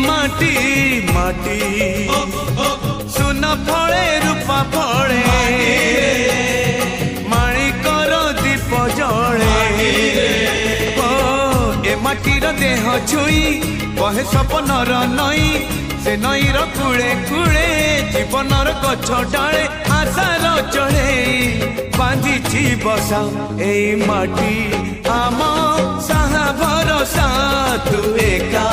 माटी माटी सुन फले रूपा फले माणिकर दीप जले ए माटीर देह छुई कहे सपनर नई से नईर कूले कूले जीवनर गछ डाले आशार चढ़े बांधी बसा ए माटी आम साहा भरोसा तू एका